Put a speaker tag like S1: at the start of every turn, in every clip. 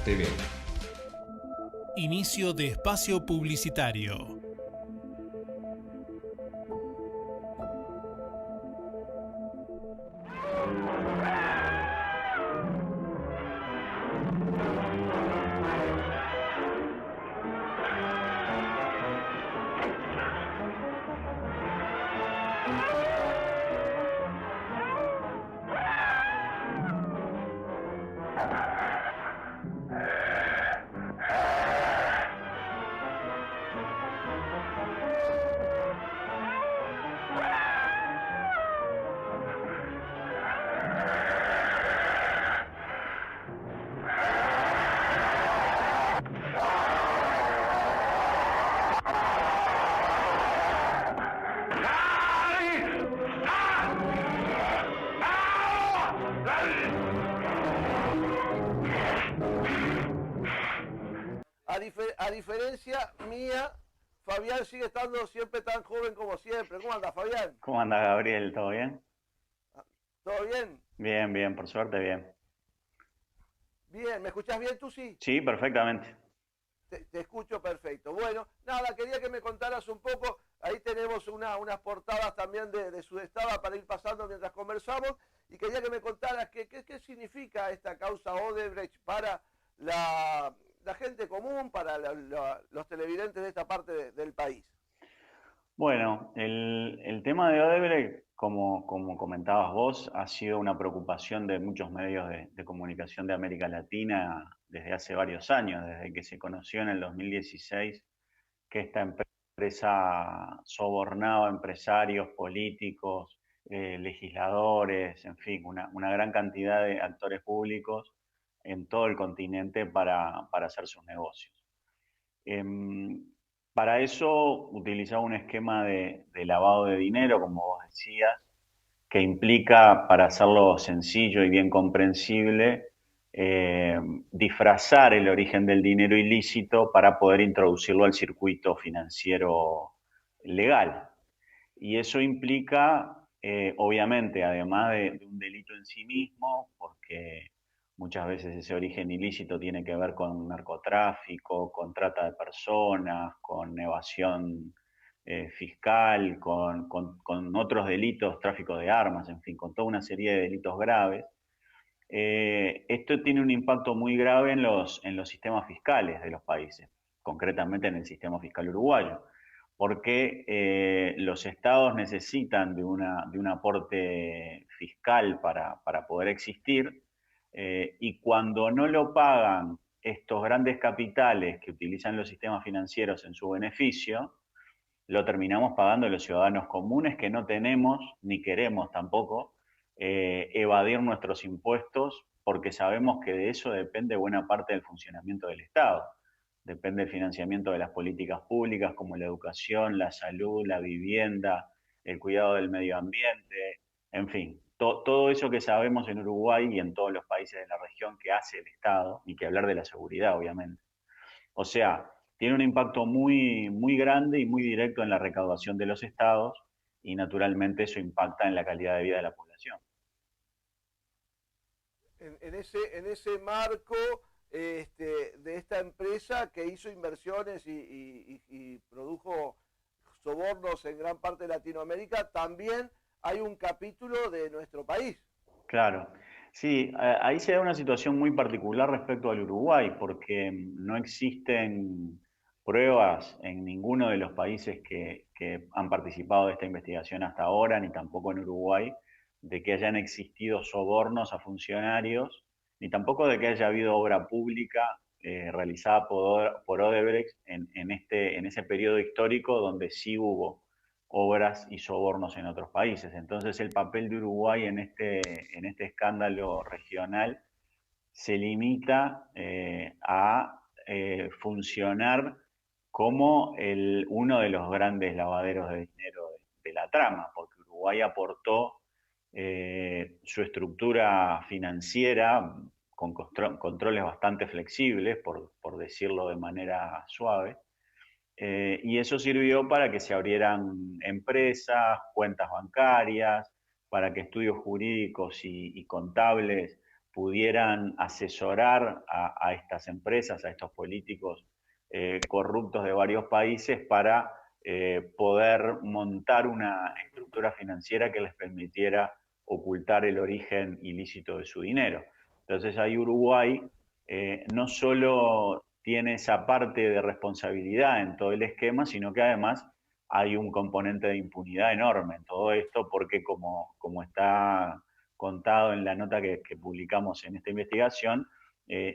S1: TV.
S2: Inicio de espacio publicitario.
S3: A diferencia mía, Fabián sigue estando siempre tan joven como siempre. ¿Cómo anda, Fabián?
S4: ¿Cómo anda, Gabriel? ¿Todo bien?
S3: ¿Todo bien?
S4: Bien, bien, por suerte, bien.
S3: Bien, ¿me escuchás bien tú sí?
S4: Sí, perfectamente.
S3: Te escucho perfecto. Bueno, nada, quería que me contaras un poco. Ahí tenemos unas portadas también de Sudestada para ir pasando mientras conversamos. Y quería que me contaras qué significa esta causa Odebrecht para la gente común, para los televidentes de esta parte del país.
S4: Bueno, el tema de Odebrecht, como comentabas vos, ha sido una preocupación de muchos medios de comunicación de América Latina desde hace varios años, desde que se conoció en el 2016 que esta empresa sobornaba a empresarios, políticos, legisladores, en fin, una gran cantidad de actores públicos en todo el continente para hacer sus negocios. Para eso utilizaba un esquema de lavado de dinero, como vos decías, que implica, para hacerlo sencillo y bien comprensible, disfrazar el origen del dinero ilícito para poder introducirlo al circuito financiero legal. Y eso implica, obviamente, además de un delito en sí mismo, porque muchas veces ese origen ilícito tiene que ver con narcotráfico, con trata de personas, con evasión fiscal, con otros delitos, tráfico de armas, en fin, con toda una serie de delitos graves. Esto tiene un impacto muy grave en los sistemas fiscales de los países, concretamente en el sistema fiscal uruguayo, porque los estados necesitan de un aporte fiscal para poder existir, y cuando no lo pagan estos grandes capitales que utilizan los sistemas financieros en su beneficio, lo terminamos pagando los ciudadanos comunes que no tenemos ni queremos tampoco evadir nuestros impuestos porque sabemos que de eso depende buena parte del funcionamiento del Estado. Depende el financiamiento de las políticas públicas como la educación, la salud, la vivienda, el cuidado del medio ambiente, en fin, todo eso que sabemos en Uruguay y en todos los países de la región que hace el Estado, ni que hablar de la seguridad, obviamente. O sea, tiene un impacto muy, muy grande y muy directo en la recaudación de los estados y naturalmente eso impacta en la calidad de vida de la población.
S3: En ese marco de esta empresa que hizo inversiones y produjo sobornos en gran parte de Latinoamérica, también hay un capítulo de nuestro país.
S4: Claro, sí, ahí se da una situación muy particular respecto al Uruguay, porque no existen pruebas en ninguno de los países que han participado de esta investigación hasta ahora, ni tampoco en Uruguay, de que hayan existido sobornos a funcionarios, ni tampoco de que haya habido obra pública realizada por Odebrecht en ese periodo histórico donde sí hubo obras y sobornos en otros países. Entonces el papel de Uruguay en este escándalo regional se limita a funcionar como uno de los grandes lavaderos de dinero de la trama, porque Uruguay aportó su estructura financiera con controles bastante flexibles, por decirlo de manera suave, y eso sirvió para que se abrieran empresas, cuentas bancarias, para que estudios jurídicos y contables pudieran asesorar a estas empresas, a estos políticos corruptos de varios países para poder montar una estructura financiera que les permitiera ocultar el origen ilícito de su dinero. Entonces ahí Uruguay no solo tiene esa parte de responsabilidad en todo el esquema, sino que además hay un componente de impunidad enorme en todo esto, porque como está contado en la nota que publicamos en esta investigación,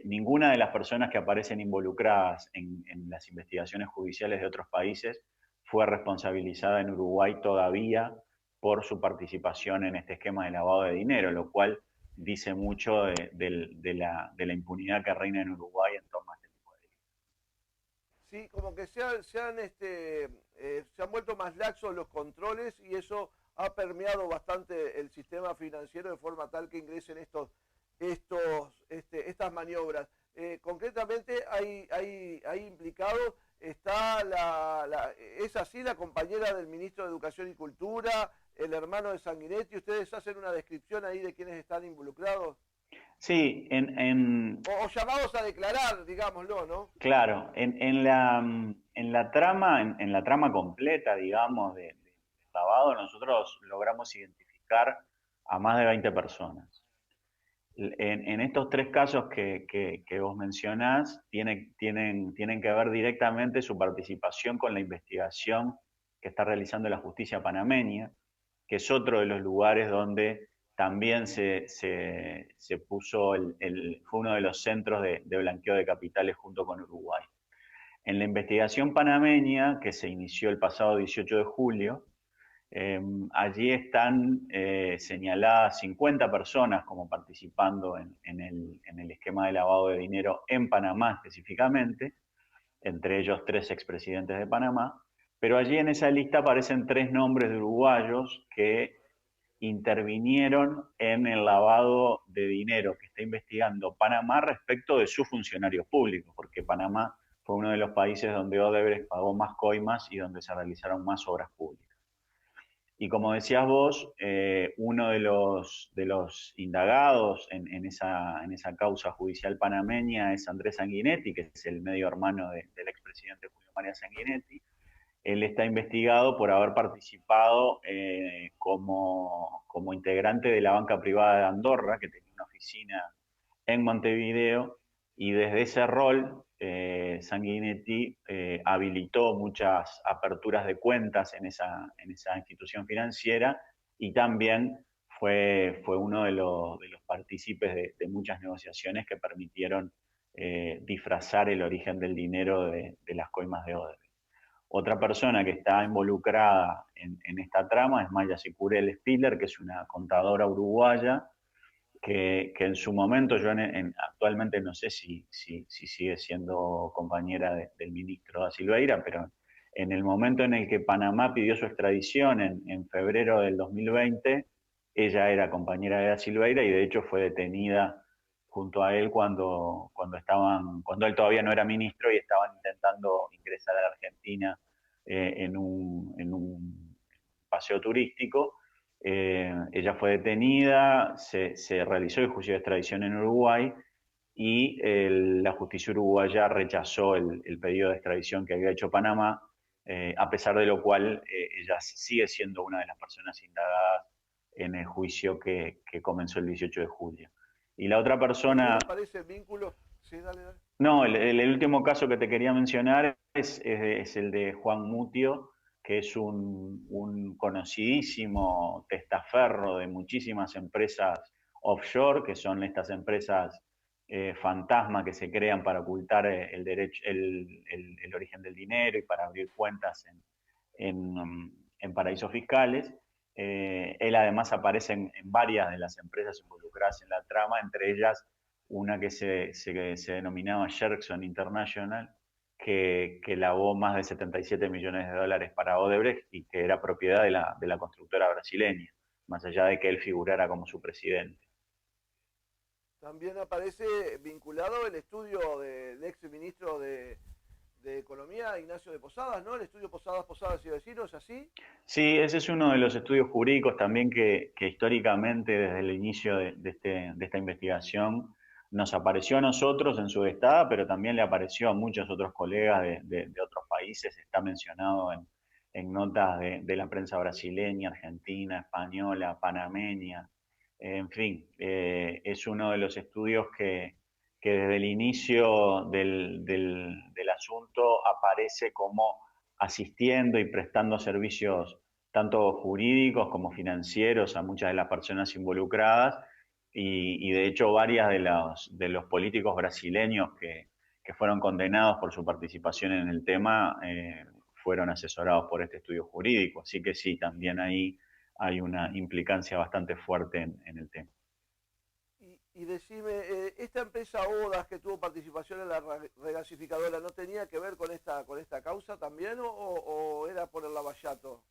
S4: ninguna de las personas que aparecen involucradas en las investigaciones judiciales de otros países fue responsabilizada en Uruguay todavía por su participación en este esquema de lavado de dinero, lo cual dice mucho de la impunidad que reina en Uruguay en torno a este tipo de delitos.
S3: Sí, como que se han vuelto más laxos los controles y eso ha permeado bastante el sistema financiero de forma tal que ingresen estas maniobras. Concretamente hay implicados, está es así la compañera del ministro de Educación y Cultura, el hermano de Sanguinetti. ¿Ustedes hacen una descripción ahí de quiénes están involucrados?
S4: Sí,
S3: O llamados a declarar, digámoslo, ¿no?
S4: claro, en la trama completa, digamos, de lavado, nosotros logramos identificar a más de 20 personas. En estos tres casos que vos mencionás, tienen que ver directamente su participación con la investigación que está realizando la justicia panameña, que es otro de los lugares donde también se puso, fue uno de los centros de blanqueo de capitales junto con Uruguay. En la investigación panameña, que se inició el pasado 18 de julio, allí están señaladas 50 personas como participando en el esquema de lavado de dinero en Panamá específicamente, entre ellos 3 expresidentes de Panamá, pero allí en esa lista aparecen 3 nombres de uruguayos que intervinieron en el lavado de dinero que está investigando Panamá respecto de sus funcionarios públicos, porque Panamá fue uno de los países donde Odebrecht pagó más coimas y donde se realizaron más obras públicas. Y como decías vos, uno de los indagados en esa causa judicial panameña es Andrés Sanguinetti, que es el medio hermano del expresidente Julio María Sanguinetti. Él está investigado por haber participado como integrante de la banca privada de Andorra, que tenía una oficina en Montevideo, y desde ese rol Sanguinetti habilitó muchas aperturas de cuentas en esa institución financiera y también fue uno de los partícipes de muchas negociaciones que permitieron disfrazar el origen del dinero de las coimas de Odebrecht. Otra persona que está involucrada en esta trama es Maya Sicurel Spiller, que es una contadora uruguaya, que en su momento, yo actualmente no sé si sigue siendo compañera del ministro da Silveira, pero en el momento en el que Panamá pidió su extradición en febrero del 2020, ella era compañera de da Silveira y de hecho fue detenida junto a él cuando él todavía no era ministro y estaban intentando ingresar a la Argentina en un paseo turístico. Ella fue detenida, se realizó el juicio de extradición en Uruguay y la justicia uruguaya rechazó el pedido de extradición que había hecho Panamá, a pesar de lo cual ella sigue siendo una de las personas indagadas en el juicio que comenzó el 18 de julio. Y la otra persona...
S3: ¿Aparece el vínculo? Sí, dale.
S4: No, el último caso que te quería mencionar es el de Juan Mutio, que es un conocidísimo testaferro de muchísimas empresas offshore, que son estas empresas fantasma que se crean para ocultar el origen del dinero y para abrir cuentas en paraísos fiscales. Él además aparece en varias de las empresas involucradas en la trama, entre ellas una que se denominaba Sherkson International, que lavó más de 77 millones de dólares para Odebrecht y que era propiedad de la constructora brasileña, más allá de que él figurara como su presidente.
S3: También aparece vinculado el estudio del ex ministro de de Economía, Ignacio de Posadas, ¿no? El estudio Posadas, Posadas y Vecinos, ¿así?
S4: Sí, ese es uno de los estudios jurídicos también que históricamente, desde el inicio de esta investigación, nos apareció a nosotros en su Sudestada, pero también le apareció a muchos otros colegas de otros países. Está mencionado en notas de la prensa brasileña, argentina, española, panameña. En fin, es uno de los estudios que desde el inicio del asunto aparece como asistiendo y prestando servicios tanto jurídicos como financieros a muchas de las personas involucradas y de hecho varias de los políticos brasileños que fueron condenados por su participación en el tema fueron asesorados por este estudio jurídico. Así que sí, también ahí hay una implicancia bastante fuerte en el tema.
S3: Y decime, ¿esta empresa ODAS que tuvo participación en la regasificadora no tenía que ver con esta causa también o era por el Lavallato?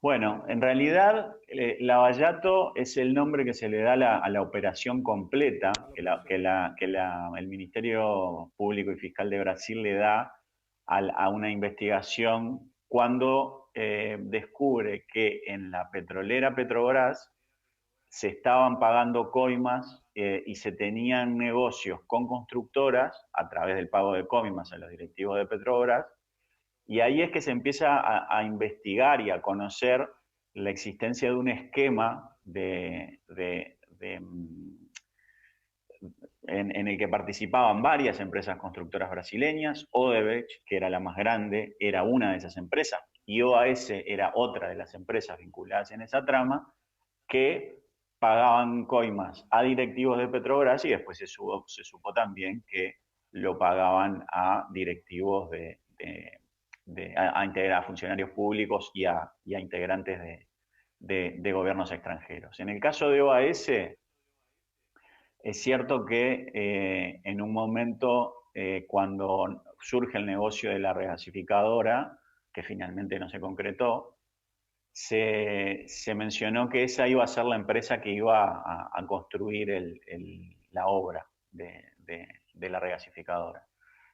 S4: Bueno, en realidad Lavallato es el nombre que se le da a la operación completa el Ministerio Público y Fiscal de Brasil le da a una investigación cuando descubre que en la petrolera Petrobras se estaban pagando coimas y se tenían negocios con constructoras a través del pago de coimas a los directivos de Petrobras. Y ahí es que se empieza a investigar y a conocer la existencia de un esquema en el que participaban varias empresas constructoras brasileñas. Odebrecht, que era la más grande, era una de esas empresas, y OAS era otra de las empresas vinculadas en esa trama, que pagaban coimas a directivos de Petrobras y después se supo también que lo pagaban a directivos a funcionarios públicos y a integrantes de gobiernos extranjeros. En el caso de OAS, es cierto que en un momento, cuando surge el negocio de la regasificadora, que finalmente no se concretó, se mencionó que esa iba a ser la empresa que iba a construir la obra de la regasificadora.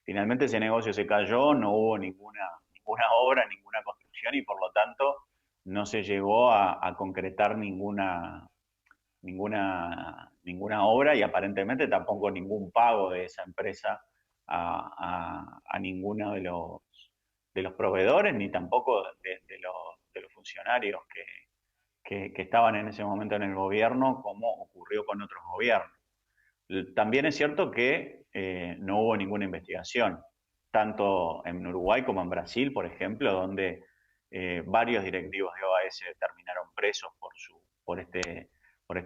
S4: Finalmente ese negocio se cayó, no hubo ninguna obra, ninguna construcción y por lo tanto no se llegó a concretar ninguna obra y aparentemente tampoco ningún pago de esa empresa a ninguno de los proveedores ni tampoco de los funcionarios que estaban en ese momento en el gobierno, como ocurrió con otros gobiernos. También es cierto que no hubo ninguna investigación, tanto en Uruguay como en Brasil, por ejemplo, donde varios directivos de OAS terminaron presos por este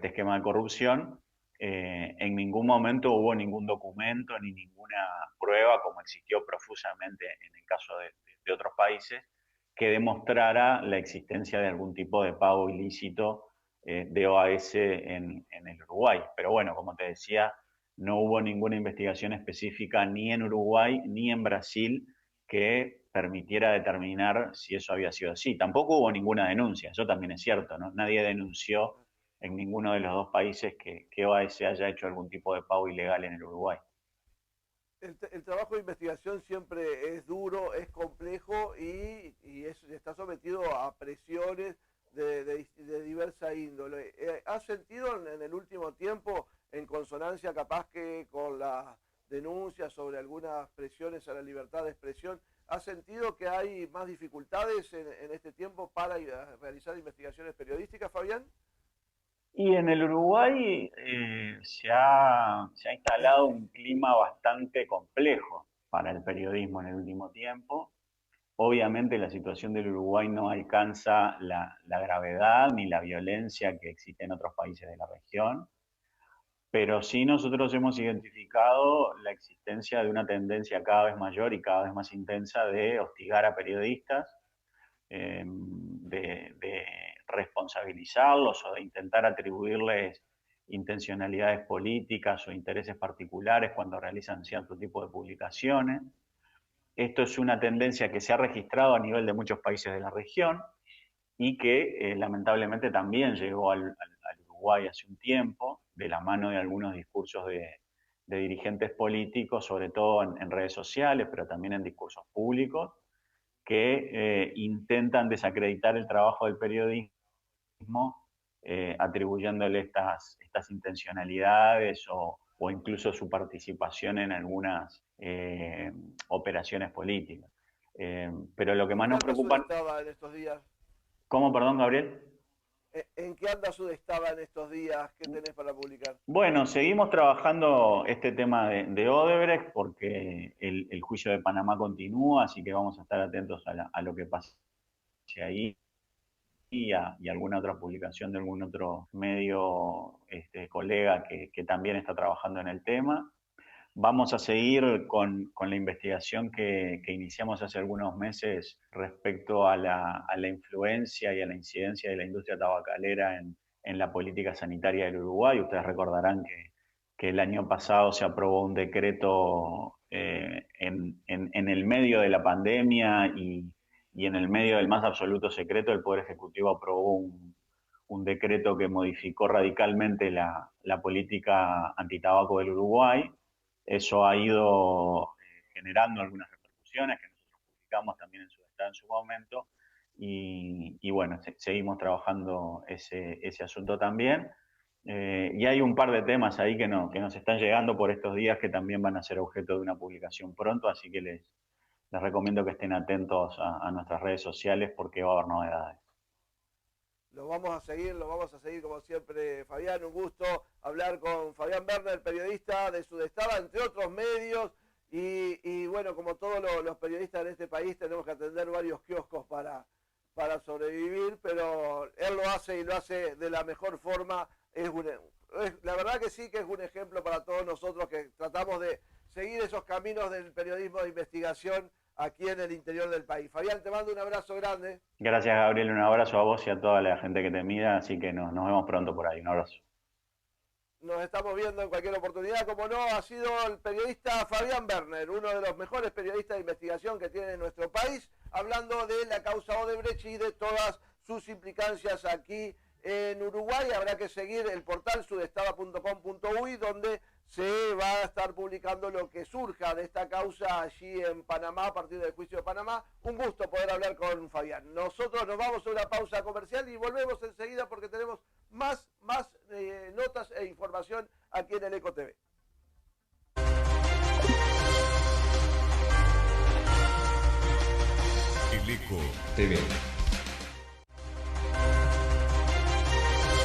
S4: esquema de corrupción. En ningún momento hubo ningún documento ni ninguna prueba, como existió profusamente en el caso de otros países, que demostrara la existencia de algún tipo de pago ilícito de OAS en el Uruguay. Pero bueno, como te decía, no hubo ninguna investigación específica ni en Uruguay ni en Brasil que permitiera determinar si eso había sido así. Tampoco hubo ninguna denuncia, eso también es cierto, ¿no? Nadie denunció en ninguno de los dos países que OAS haya hecho algún tipo de pago ilegal en el Uruguay.
S3: El trabajo de investigación siempre es duro, es complejo y está sometido a presiones de diversa índole. ¿Has sentido en el último tiempo, en consonancia capaz que con las denuncias sobre algunas presiones a la libertad de expresión, has sentido que hay más dificultades en este tiempo para realizar investigaciones periodísticas, Fabián?
S4: Y en el Uruguay se ha instalado un clima bastante complejo para el periodismo en el último tiempo. Obviamente la situación del Uruguay no alcanza la gravedad ni la violencia que existe en otros países de la región, pero sí nosotros hemos identificado la existencia de una tendencia cada vez mayor y cada vez más intensa de hostigar a periodistas, de responsabilizarlos o de intentar atribuirles intencionalidades políticas o intereses particulares cuando realizan cierto tipo de publicaciones. Esto es una tendencia que se ha registrado a nivel de muchos países de la región y que lamentablemente también llegó al Uruguay hace un tiempo, de la mano de algunos discursos de dirigentes políticos, sobre todo en redes sociales, pero también en discursos públicos, que intentan desacreditar el trabajo del periodismo, atribuyéndole estas intencionalidades o incluso su participación en algunas operaciones políticas. Pero lo que más nos preocupa...
S3: estaba en estos días?
S4: ¿Cómo, perdón, Gabriel?
S3: ¿En qué anda Sudestaba en estos días? ¿Qué tenés para publicar?
S4: Bueno, seguimos trabajando este tema de Odebrecht porque el juicio de Panamá continúa, así que vamos a estar atentos a lo que pase ahí y alguna otra publicación de algún otro medio colega que también está trabajando en el tema. Vamos a seguir con la investigación que iniciamos hace algunos meses respecto a la influencia y a la incidencia de la industria tabacalera en la política sanitaria del Uruguay. Ustedes recordarán que el año pasado se aprobó un decreto en el medio de la pandemia y en el medio del más absoluto secreto. El Poder Ejecutivo aprobó un decreto que modificó radicalmente la política antitabaco del Uruguay. Eso ha ido generando algunas repercusiones que nosotros publicamos también en Sudestava en su momento y bueno, seguimos trabajando ese asunto también. Y hay un par de temas ahí que nos están llegando por estos días que también van a ser objeto de una publicación pronto, así que les recomiendo que estén atentos a nuestras redes sociales porque va a haber novedades.
S3: Lo vamos a seguir como siempre, Fabián. Un gusto hablar con Fabián Berner, periodista de Sudestava, entre otros medios. Y bueno, como todos los periodistas en este país, tenemos que atender varios kioscos para sobrevivir, pero él lo hace y lo hace de la mejor forma. La verdad que sí que es un ejemplo para todos nosotros que tratamos de seguir esos caminos del periodismo de investigación aquí en el interior del país. Fabián, te mando un abrazo grande.
S4: Gracias, Gabriel. Un abrazo a vos y a toda la gente que te mira, así que nos vemos pronto por ahí. Un abrazo.
S3: Nos estamos viendo en cualquier oportunidad. Como no, ha sido el periodista Fabián Berner, uno de los mejores periodistas de investigación que tiene nuestro país, hablando de la causa Odebrecht y de todas sus implicancias aquí en Uruguay. Habrá que seguir el portal sudestava.com.uy, donde se va a estar publicando lo que surja de esta causa allí en Panamá, a partir del juicio de Panamá. Un gusto poder hablar con Fabián. Nosotros nos vamos a una pausa comercial y volvemos enseguida porque tenemos más notas e información aquí en el Eco TV.
S1: El Eco TV.